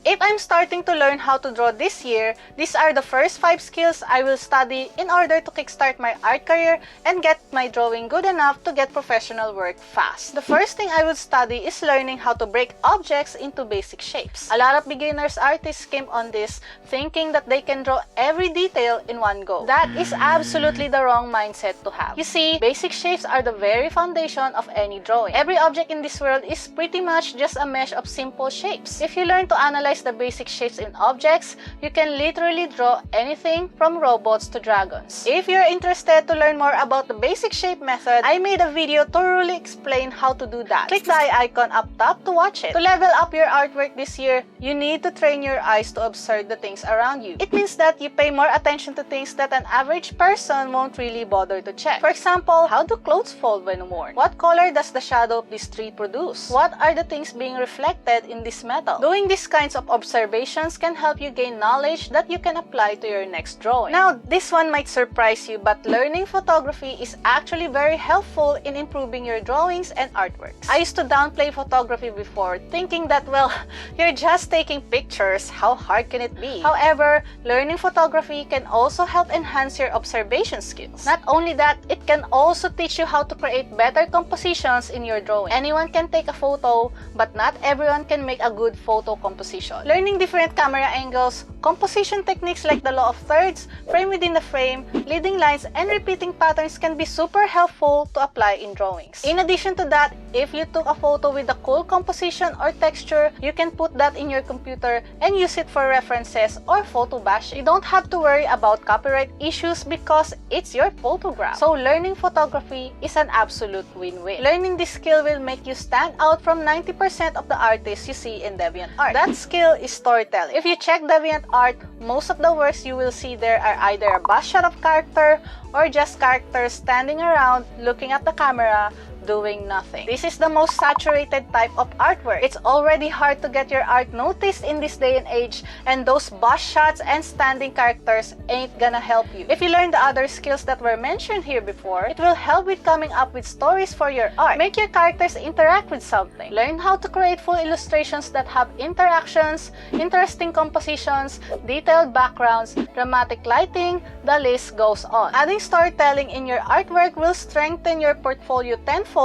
If I'm starting to learn how to draw this year, these are the first 5 skills I will study in order to kickstart my art career and get my drawing good enough to get professional work fast. The first thing I will study is learning how to break objects into basic shapes. A lot of beginners artists came on this thinking that they can draw every detail in one go. That is absolutely the wrong mindset to have. You see, basic shapes are the very foundation of any drawing. Every object in this world is pretty much just a mesh of simple shapes. If you learn to analyze the basic shapes in objects, you can literally draw anything from robots to dragons. If you're interested to learn more about the basic shape method, I made a video to thoroughly explain how to do that. Click the eye icon up top to watch it. To level up your artwork this year, you need to train your eyes to observe the things around you. It means that you pay more attention to things that an average person won't really bother to check. For example, how do clothes fold when worn? What color does the shadow of this tree produce? What are the things being reflected in this metal? Doing these kinds of observations can help you gain knowledge that you can apply to your next drawing. Now, this one might surprise you, but learning photography is actually very helpful in improving your drawings and artworks. I used to downplay photography before, thinking that, well, you're just taking pictures, how hard can it be? However, learning photography can also help enhance your observation skills. Not only that, it can also teach you how to create better compositions in your drawing. Anyone can take a photo, but not everyone can make a good photo composition. Learning different camera angles, composition techniques like the law of thirds, frame within the frame, leading lines, and repeating patterns can be super helpful to apply in drawings. In addition to that, if you took a photo with a cool composition or texture, you can put that in your computer and use it for references or photo bashing. You don't have to worry about copyright issues because it's your photograph. So learning photography is an absolute win-win. Learning this skill will make you stand out from 90% of the artists you see in DeviantArt. That skill is storytelling. If you check DeviantArt, most of the works you will see there are either a bust shot of character or just characters standing around looking at the camera doing nothing. This is the most saturated type of artwork. It's already hard to get your art noticed in this day and age, and those bust shots and standing characters ain't gonna help you. If you learn the other skills that were mentioned here before, it will help with coming up with stories for your art. Make your characters interact with something. Learn how to create full illustrations that have interactions, interesting compositions, detailed backgrounds, dramatic lighting, the list goes on. Adding storytelling in your artwork will strengthen your portfolio tenfold,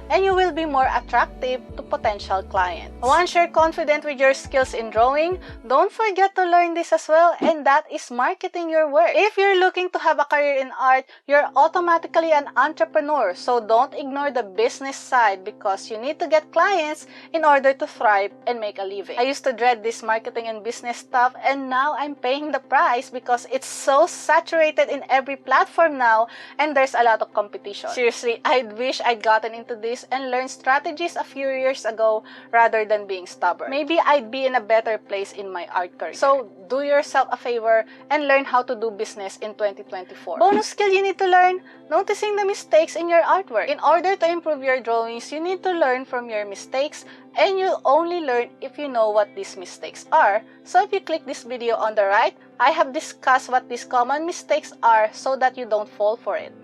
and you will be more attractive to potential clients. Once you're confident with your skills in drawing, don't forget to learn this as well, and that is marketing your work. If you're looking to have a career in art, you're automatically an entrepreneur, so don't ignore the business side because you need to get clients in order to thrive and make a living. I used to dread this marketing and business stuff, and now I'm paying the price because it's so saturated in every platform now, and there's a lot of competition. Seriously, I wish I'd gotten into this and learned strategies a few years ago rather than being stubborn. Maybe I'd be in a better place in my art career. So do yourself a favor and learn how to do business in 2024. Bonus skill you need to learn: noticing the mistakes in your artwork. In order to improve your drawings, you need to learn from your mistakes, and you'll only learn if you know what these mistakes are. So if you click this video on the right, I have discussed what these common mistakes are so that you don't fall for it.